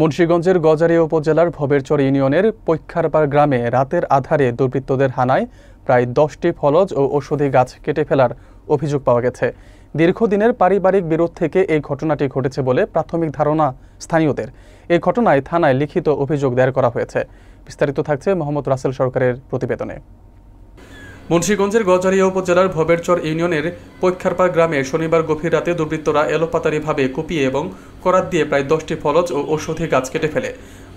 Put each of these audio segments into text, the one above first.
মুন্সিগঞ্জের গজারিয়া উপজেলার ভবেরচর ইউনিয়নের পৈক্ষারপাড় গ্রামে রাতের আধারে দুর্বৃত্তদের হানায় প্রায় 10টি ফলজ ও ঔষধি গাছ কেটে ফেলার অভিযোগ পাওয়া গেছে। দীর্ঘদিনের পারিবারিক বিরোধ থেকে এই ঘটনাটি ঘটেছে বলে প্রাথমিক ধারণা স্থানীয়দের। এই ঘটনায় থানায় লিখিত অভিযোগ দায়ের করা হয়েছে। বিস্তারিত থাকছে মোহাম্মদ রাসেল সরকারের প্রতিবেদনে। মুন্সিগঞ্জের গজারিয়া উপজেলার ভবেরচর ইউনিয়নের পৈক্ষারপাড় গ্রামে শনিবার গভীর রাতে দুর্বৃত্তরা এলোপাতারিভাবে কুপিয়ে এবং করাত দিয়ে প্রায় 10টি ফলজ ও ঔষধি গাছ কেটে ফেলে।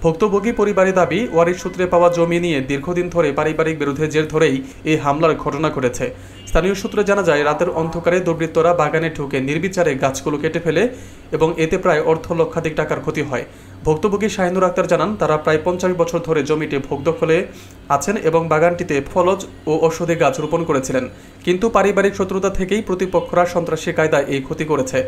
ভুক্তভোগী পরিবারের দাবি, ওয়ারিশ সূত্রে পাওয়া জমি নিয়ে দীর্ঘদিন ধরে পারিবারিক বিরোধের জের ধরেই এই হামলার ঘটনা ঘটেছে। স্থানীয় সূত্রে জানা যায়, রাতের অন্ধকারে দুর্বৃত্তরা বাগানে ঢুকে নির্বিচারে গাছগুলো কেটে ফেলে এবং এতে প্রায় লক্ষাধিক টাকার ক্ষতি হয়। ভুক্তভোগী শাহিনুর আক্তার জানান, তারা প্রায় 50 বছর ধরে জমিটি ভোগ দখলে আছেন এবং বাগানটিতে ফলজ ও ঔষধি গাছ রোপণ করেছিলেন, কিন্তু পারিবারিক শত্রুতা থেকেই প্রতিপক্ষরা সন্ত্রাসী কায়দায় এই ক্ষতি করেছে।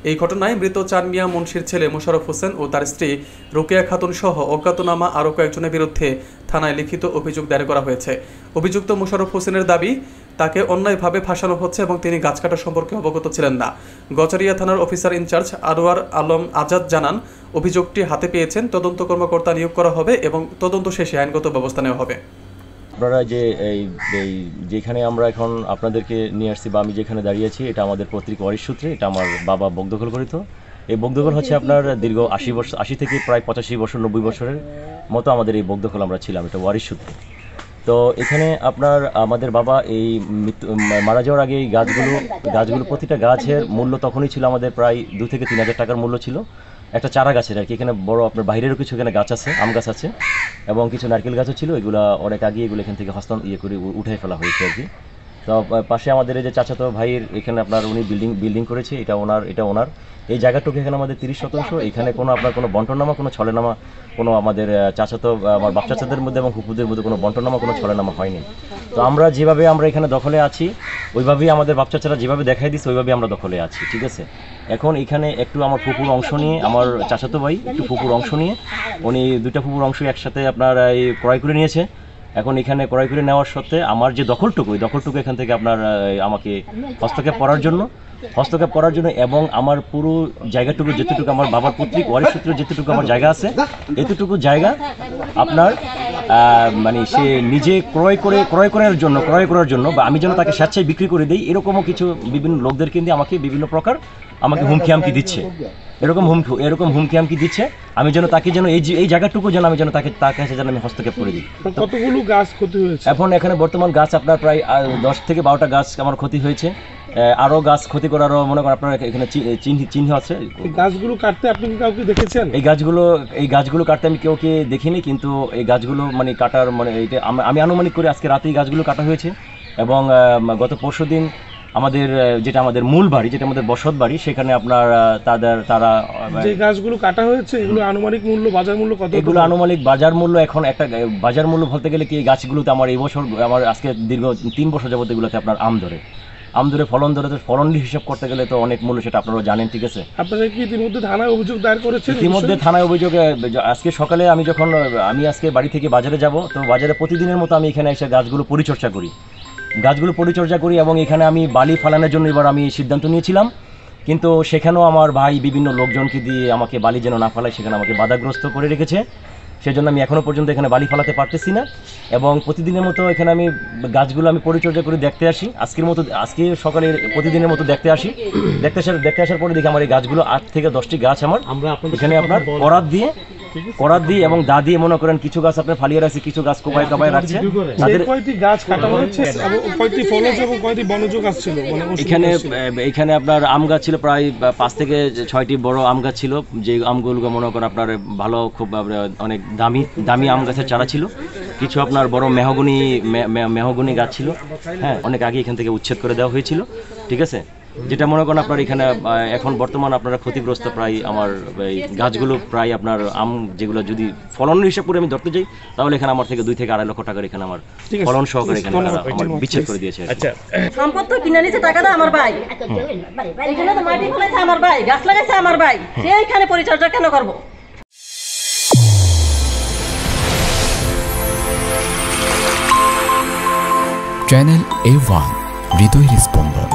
এই ঘটনায় মৃত চান মিয়া মুন্সির ছেলে মোশাররফ হোসেন ও তার স্ত্রী রোকেয়া খাতুন সহ অজ্ঞাতনামা আরও কয়েকজনের বিরুদ্ধে থানায় লিখিত অভিযোগ দায়ের করা হয়েছে। অভিযুক্ত মোশাররফ হোসেনের দাবি, তাকে অন্যায়ভাবে ফাঁসানো হচ্ছে এবং তিনি গাছ কাটা সম্পর্কে অবগত ছিলেন না। গজারিয়া থানার অফিসার ইনচার্জ আনোয়ার আলম আজাদ জানান, অভিযোগটি হাতে পেয়েছেন, তদন্ত কর্মকর্তা নিয়োগ করা হবে এবং তদন্ত শেষে আইনগত ব্যবস্থা নেওয়া হবে। আপনারা যেখানে আমরা এখন আপনাদেরকে নিয়ে আসছি বা আমি যেখানে দাঁড়িয়ে আছি, এটা আমাদের পৈতৃক ওয়ারিশ সূত্রে, এটা আমার বাবা বকদখল করিত। এই বকদখল হচ্ছে আপনার দীর্ঘ 80 থেকে প্রায় 85 বছর 90 বছরের মতো আমাদের এই বকদখল আমরা ছিলাম, এটা ওয়ারিশ সূত্রে। তো এখানে আপনার আমাদের বাবা এই মারা যাওয়ার আগে এই গাছগুলো প্রতিটা গাছের মূল্য তখনই ছিল আমাদের প্রায় 2 থেকে 3 হাজার টাকার মূল্য ছিল, একটা চারা গাছের আর কি। এখানে বড় আপনার বাইরেরও কিছু এখানে গাছ আছে, আম গাছ আছে এবং কিছু নারকেল গাছও ছিল। এগুলো অনেক আগে এগুলো এখান থেকে করে উঠে ফেলা হয়েছে আর কি। তো পাশে আমাদের এই যে চাচাতো ভাইয়ের এখানে আপনার উনি বিল্ডিং করেছে, এটা ওনার এই জায়গাটুকু এখানে আমাদের 30 শতাংশ। এখানে কোনো বন্টননামা, কোনো ছলেনামা, কোনো আমাদের চাচাতো আমার বাপ চাচাদের মধ্যে এবং ফুপুদের মধ্যে কোনো বন্টননামা, কোনো ছলেনামা হয়নি। তো আমরা যেভাবে আমরা এখানে দখলে আছি, ওইভাবেই আমাদের বাপ চাচারা যেভাবে দেখাই দিচ্ছে ওইভাবেই আমরা দখলে আছি, ঠিক আছে। এখন এখানে একটু আমার ফুপুর অংশ নিয়ে, আমার চাচাতো ভাই একটু ফুপুর অংশ নিয়ে, উনি 2টা ফুপুর অংশ একসাথে আপনার এই ক্রয় করে নিয়েছে। এখন এখানে ক্রয় করে নেওয়ার সত্ত্বে আমার যে দখলটুকু এখান থেকে আপনার আমাকে হস্তক্ষেপ করার জন্য এবং আমার পুরো জায়গাটুকু যেটুকু আমার বাবার পৈতৃক ওয়ারিশ সূত্রে যেটুকু আমার জায়গা আছে, এতটুকু জায়গা আপনার মানে সে নিজে ক্রয় করার জন্য বা আমি যেন তাকে স্বেচ্ছায় বিক্রি করে দিই, এরকমও কিছু বিভিন্ন লোকদেরকে দিয়ে আমাকে বিভিন্ন প্রকার হুমকি আমকি দিচ্ছে। এরকম হুমকি আমকি দিচ্ছে আমি যেন তাকে যেন এই জায়গাটুকু যেন আমি যেন তার কাছে যেন আমি হস্তক্ষেপ করে দিই। কতগুলো গাছ ক্ষতি হয়েছে? এখন এখানে বর্তমান গাছ আপনার প্রায় 10 থেকে 12টা গাছ আমার ক্ষতি হয়েছে। আরও গাছ ক্ষতি করারও মনে করেন আপনার এখানে চিহ্ন আছে। এই গাছগুলো কাটতে আপনি কি কাউকে দেখেছেন? এই গাছগুলো কাটতে আমি কাউকে দেখিনি, কিন্তু এই গাছগুলো মানে কাটার মানে এটা আমি আনুমানিক করে আজকে রাতেই গাছগুলো কাটা হয়েছে এবং গত পরশুদিন আমাদের মূল বাড়ি, যেটা আমাদের বসত বাড়ি, সেখানে আপনার তারা যে গাছগুলো কাটা হয়েছে এগুলো আনুমানিক মূল্য, বাজার মূল্য কত? এগুলো আনুমানিক বাজার মূল্য, এখন একটা বাজার মূল্য বলতে গেলে কি, এই গাছগুলোতে আমার এই বছর আমার আজকে দীর্ঘ 3 বছর যাবত এগুলোতে আপনার আম ধরে ফলন হিসাব করতে গেলে তো অনেক মূল্য, সেটা আপনারা জানেন, ঠিক আছে। আপনারা কি ইতিমধ্যে থানায় অভিযোগ দায়ের করেছেন? ইতিমধ্যে থানায় অভিযোগে আজকে সকালে আমি আজকে বাড়ি থেকে বাজারে যাব, তো বাজারে প্রতিদিনের মতো আমি এখানে এসে গাছগুলো পরিচর্যা করি এবং এখানে আমি বালি ফালানোর জন্য এবার আমি সিদ্ধান্ত নিয়েছিলাম, কিন্তু সেখানেও আমার ভাই বিভিন্ন লোকজনকে দিয়ে আমাকে বালি যেন না ফালায় সেখানে আমাকে বাধাগ্রস্ত করে রেখেছে। সেজন্য আমি এখনও পর্যন্ত এখানে বালি ফালাতে পারতেছি না এবং প্রতিদিনের মতো এখানে আমি গাছগুলো আমি পরিচর্যা করে দেখতে আসি। আজকে সকালে প্রতিদিনের মতো দেখতে আসার পরে দেখি আমার এই গাছগুলো 8 থেকে 10টি গাছ আমরা এখানে আপনার করাত দিয়ে এবং দা দিয়ে মনে করেন কিছু গাছ আপনার ফালিয়ে রাখছে, কিছু গাছ কোপায় রাখছে। তাদের কয়টি গাছ কাটা হয়েছে এবং কয়টি ফলজ এবং কয়টি বনজ গাছ ছিল? এখানে আপনার আম গাছ ছিল প্রায় 5 থেকে 6টি বড় আম গাছ ছিল, যে আমগুলো মনে করেন আপনার ভালো, খুব অনেক দামি আম গাছের চারা ছিল। কিছু আপনার বড় মেহগনি গাছ ছিল, হ্যাঁ, অনেক আগে এখান থেকে উচ্ছেদ করে দেওয়া হয়েছিল, ঠিক আছে। যেটা মনে করেন আপনার এখানে এখন বর্তমান আপনারা ক্ষতিগ্রস্ত প্রায় আমার এই গাছগুলো প্রায় আপনার আম যেগুলো যদি ফলনের হিসাব করে আমি ধরতে যাই, তাহলে এখানে আমার থেকে 2 থেকে 2.5 লক্ষ টাকার এখানে আমার ফলন সহকারে এখানে আমার বিচ্ছেদ করে দিয়েছে। আচ্ছা, সম্পদ তো কিনে নিয়েছে, টাকা দাও আমার ভাই, এখানে তো মাটি ফেলেছে আমার ভাই, গাছ লাগাইছে আমার ভাই, সেইখানে পরিচর্যা কেন করবো? চ্যানেল A1 হৃদয়ের স্পন্দন।